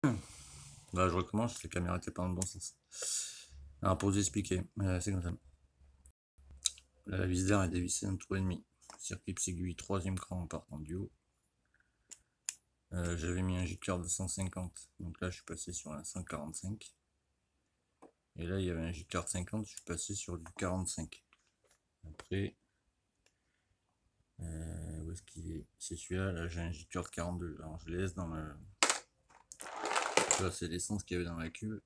Là, je recommence, la caméra était pas dans le bon sens. Alors, pour vous expliquer, c'est comme ça. La vis d'air est dévissée un trou et demi. Circuit aiguille, troisième cran en partant du haut. J'avais mis un J-cœur de 150, donc là je suis passé sur un 145. Et là il y avait un J-cœur de 50, je suis passé sur du 45. Après, où est-ce qu'il est? C'est celui-là, là j'ai un J-cœur de 42. Alors je les laisse dans le... Là c'est l'essence qu'il y avait dans la cuve.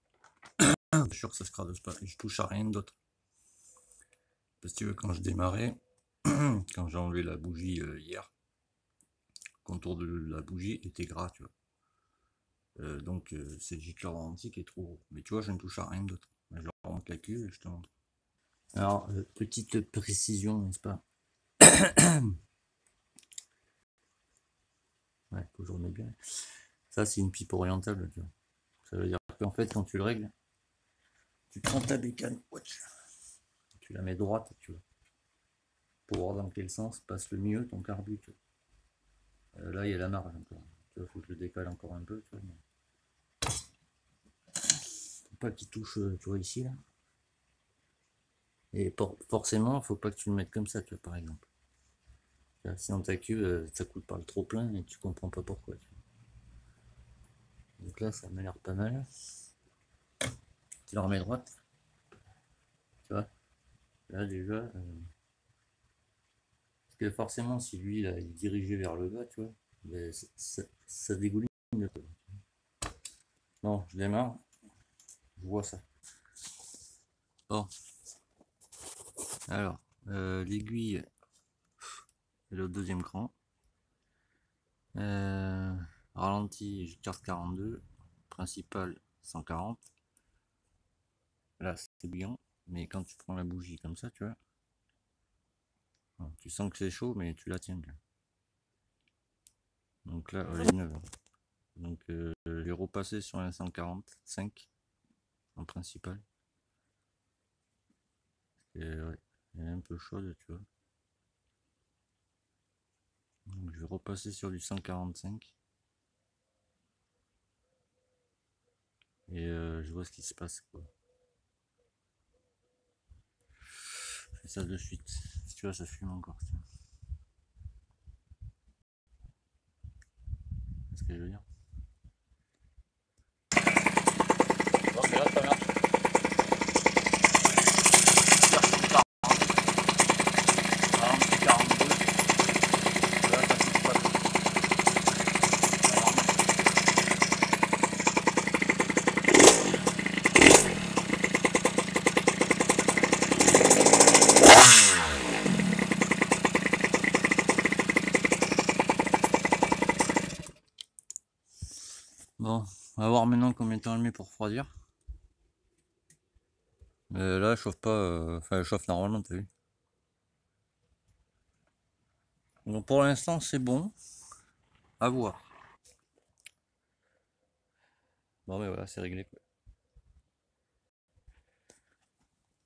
Je suis sûr que ça se crade pas, je touche à rien d'autre. Parce que quand je démarrais, quand j'ai enlevé la bougie hier, le contour de la bougie était gras, tu vois. Donc c'est le J-cœur d'anti qui est trop gros. Mais tu vois, je ne touche à rien d'autre. Je remonte la cuve et je te montre. Alors, petite précision, n'est-ce pas? Ouais, faut que je remette bien. Ça, c'est une pipe orientable, tu vois. Ça veut dire qu'en fait, quand tu le règles, tu prends ta bécane, tu la mets droite, tu vois, pour voir dans quel sens passe le mieux ton carbu, tu vois. Là, il y a la marge encore. Tu vois, faut que je le décale encore un peu, tu vois. Faut pas qu'il touche, tu vois, ici, là. Et forcément, faut pas que tu le mettes comme ça, tu vois, par exemple. Si dans ta cuve, ça coule par le trop plein et tu comprends pas pourquoi. Tu vois. Donc là, ça m'a l'air pas mal. Tu la remets droite, tu vois. Là, déjà, parce que forcément, si lui, là, il est dirigé vers le bas, tu vois, ben, ça dégouline un peu. Bon, je démarre, je vois ça. Bon, alors, l'aiguille est le deuxième cran. Ralenti, j'ai carte 42, principal 140. Là, c'est bien, mais quand tu prends la bougie comme ça, tu vois, tu sens que c'est chaud, mais tu la tiens bien. Donc là, elle est neuve. Donc, j'ai repassé sur un 145 en principal. Et ouais, elle est un peu chaude, tu vois. Donc, je vais repasser sur du 145. Et je vois ce qui se passe, quoi. Je fais ça de suite. Tu vois, ça fume encore. C'est ce que je veux dire. Bon, mais là, ça marche. Bon, on va voir maintenant combien de temps elle met pour refroidir. Mais là, elle chauffe pas, enfin, elle chauffe normalement, t'as vu. Donc pour l'instant, c'est bon. À voir. Bon, mais voilà, c'est réglé, quoi.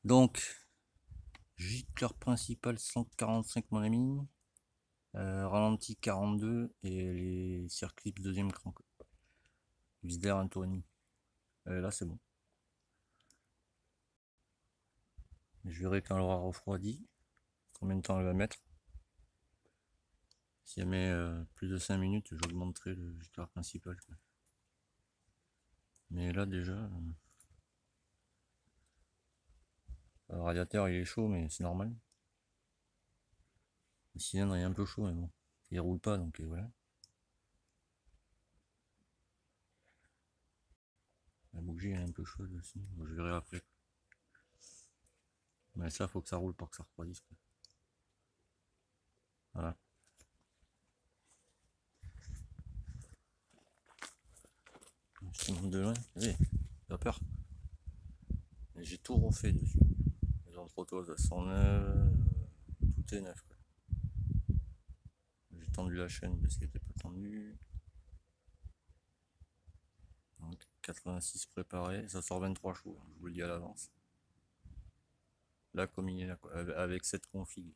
Donc, gicleur principal 145, mon ami. Ralenti 42 et les circuits deuxième cran. Vis d'air un tour et demi. Là, c'est bon. Je verrai quand elle aura refroidi combien de temps elle va mettre. Si elle met plus de 5 minutes, j'augmenterai le gicleur principal, quoi. Mais là, déjà, le radiateur il est chaud, mais c'est normal. Le cylindre est un peu chaud, mais bon, il roule pas, donc voilà. La bougie est un peu chaude aussi, bon, je verrai après. Mais ça, faut que ça roule pour que ça refroidisse, quoi. Voilà. Je te montre de loin, allez, pas peur. J'ai tout refait dessus. Les entretoises elles sont neuves, tout est neuf, quoi. J'ai tendu la chaîne parce qu'elle était pas tendue. Donc 86 préparé, ça sort 23 chevaux, je vous le dis à l'avance. Là comme il est là, quoi, avec cette config.